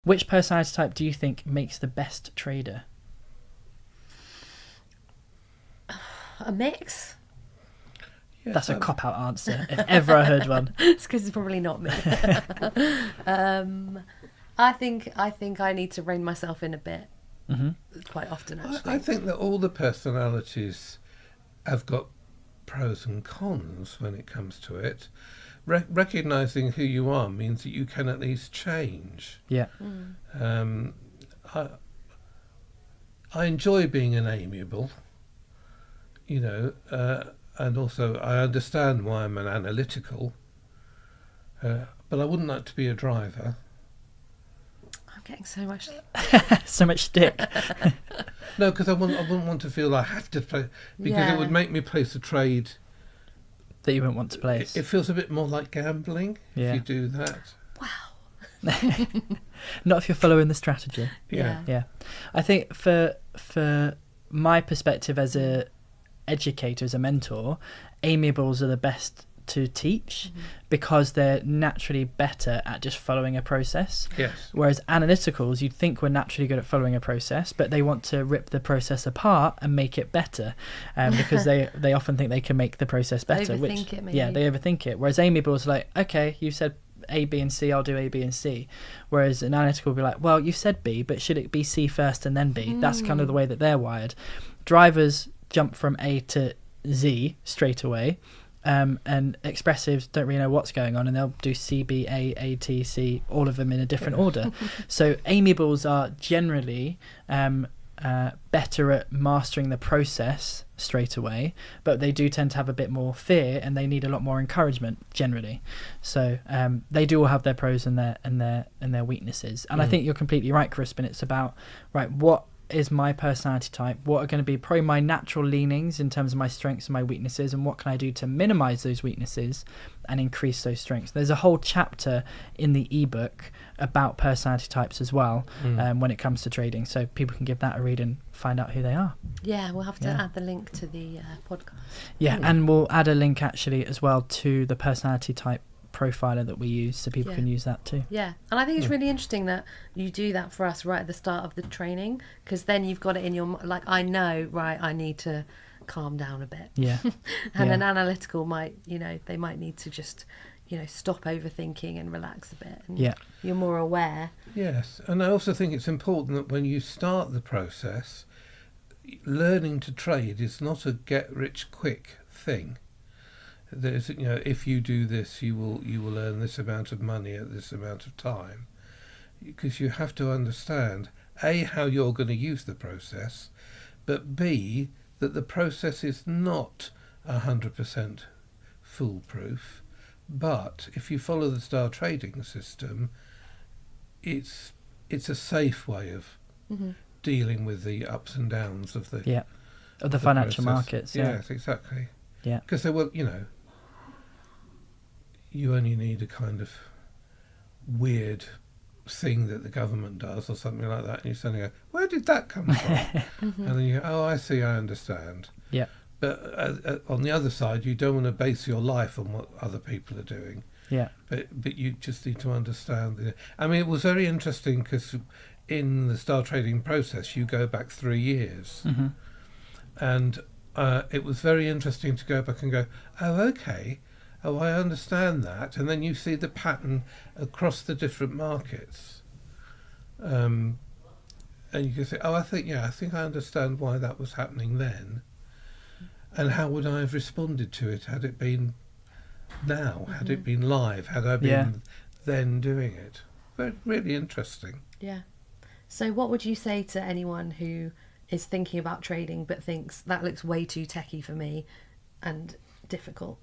Which personality type do you think makes the best trader? A mix? Yes, That's a cop-out answer, if ever I heard one. It's because it's probably not me. I think I need to rein myself in a bit. Mm-hmm. Quite often, actually. I think that all the personalities have got pros and cons when it comes to it. Recognising who you are means that you can at least change. Yeah. I enjoy being an amiable, and also I understand why I'm an analytical, but I wouldn't like to be a driver. I'm getting so much... So much stick. No, because I wouldn't want to feel I have to play, because it would make me place a trade that you wouldn't want to place. It feels a bit more like gambling if you do that. Wow. Not if you're following the strategy. Yeah. I think for my perspective as a educator, as a mentor, amiables are the best to teach because they're naturally better at just following a process. Yes. Whereas analyticals, you'd think were naturally good at following a process, but they want to rip the process apart and make it better, because they often think they can make the process better. Overthink it, maybe. Yeah, they overthink it. Whereas amiables are like, okay, you said A, B, and C, I'll do A, B, and C. Whereas an analytical will be like, well, you said B, but should it be C first and then B? That's kind of the way that they're wired. Drivers jump from A to Z straight away. And expressives don't really know what's going on, and they'll do C, B, A, T, C, all of them in a different order. So amiables are generally better at mastering the process straight away, but they do tend to have a bit more fear, and they need a lot more encouragement generally. So they do all have their pros and their weaknesses. And I think you're completely right, Crispin. It's about, right, what is my personality type, what are going to be probably my natural leanings in terms of my strengths and my weaknesses, and what can I do to minimize those weaknesses and increase those strengths. There's a whole chapter in the ebook about personality types as well, when it comes to trading, so people can give that a read and find out who they are. Yeah, we'll have to add the link to the podcast. And we'll add a link actually as well to the personality type profiler that we use, so people can use that too. And I think it's really interesting that you do that for us right at the start of the training, because then you've got it in your, like, I know, right, I need to calm down a bit. And an analytical might, they might need to just, stop overthinking and relax a bit, and you're more aware. Yes, and I also think it's important that when you start the process, learning to trade is not a get rich quick thing. There's, if you do this, you will earn this amount of money at this amount of time, because you have to understand A, how you're going to use the process, but B, that the process is not 100% foolproof. But if you follow the star trading system, it's a safe way of dealing with the ups and downs of the financial process. markets. Yes, exactly. Yeah, because they will, you only need a kind of weird thing that the government does or something like that, and you suddenly go, where did that come from? And then you go, oh, I see, I understand. Yeah. But on the other side, you don't want to base your life on what other people are doing. Yeah. But you just need to understand. I mean, it was very interesting because in the star trading process, you go back 3 years. And it was very interesting to go back and go, oh, okay. Oh, I understand that. And then you see the pattern across the different markets. And you can say, oh, I think I understand why that was happening then. And how would I have responded to it had it been now, had it been live, had I been then doing it? Very, really interesting. Yeah. So what would you say to anyone who is thinking about trading but thinks that looks way too techie for me and difficult?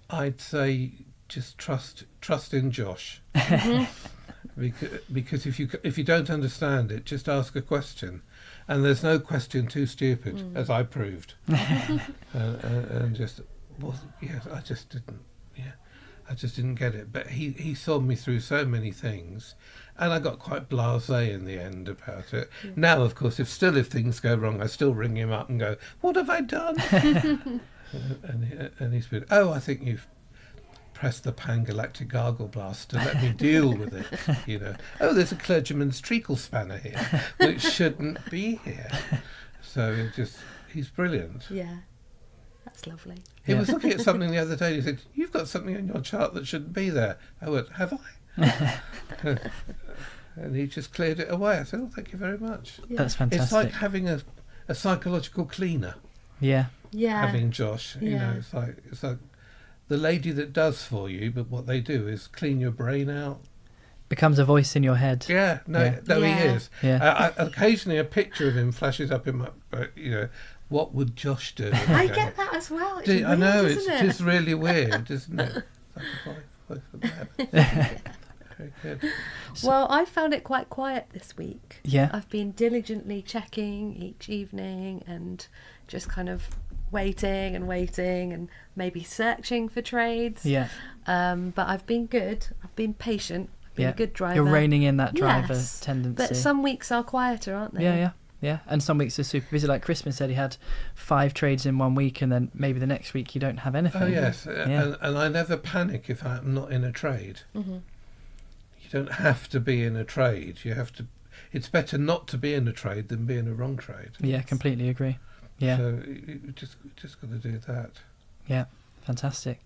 I'd say just trust in Josh. Because if you don't understand it, just ask a question, and there's no question too stupid, as I proved. And just, I just didn't get it. But he saw me through so many things, and I got quite blasé in the end about it. Now, of course, if things go wrong, I still ring him up and go, "What have I done?" And he's been, "Oh, I think you've press the pan-galactic gargle blast to let me deal with it. Oh, there's a clergyman's treacle spanner here, which shouldn't be here. So he's brilliant. Yeah, that's lovely. He was looking at something the other day. He said, "You've got something on your chart that shouldn't be there." I went, "Have I?" And he just cleared it away. I said, "Oh, thank you very much." Yeah. That's fantastic. It's like having a psychological cleaner. Yeah. Having Josh, it's like the lady that does for you, but what they do is clean your brain out. Becomes a voice in your head. He is. Yeah. Occasionally a picture of him flashes up in my, what would Josh do? I get that as well. It's I weird, know, isn't it? it's really weird, isn't it? Very good. Well, I found it quite quiet this week. Yeah. I've been diligently checking each evening and just kind of waiting and maybe searching for trades. Yeah. But I've been good. I've been patient. I've been a good driver. You're reining in that driver tendency. But some weeks are quieter, aren't they? Yeah. And some weeks are super busy. Like Crispin said, he had 5 trades in 1 week, and then maybe the next week you don't have anything. Oh yes, and I never panic if I'm not in a trade. Mm-hmm. You don't have to be in a trade. You have to. It's better not to be in a trade than be in a wrong trade. Yeah, completely agree. Yeah. So you just got to do that. Yeah, fantastic.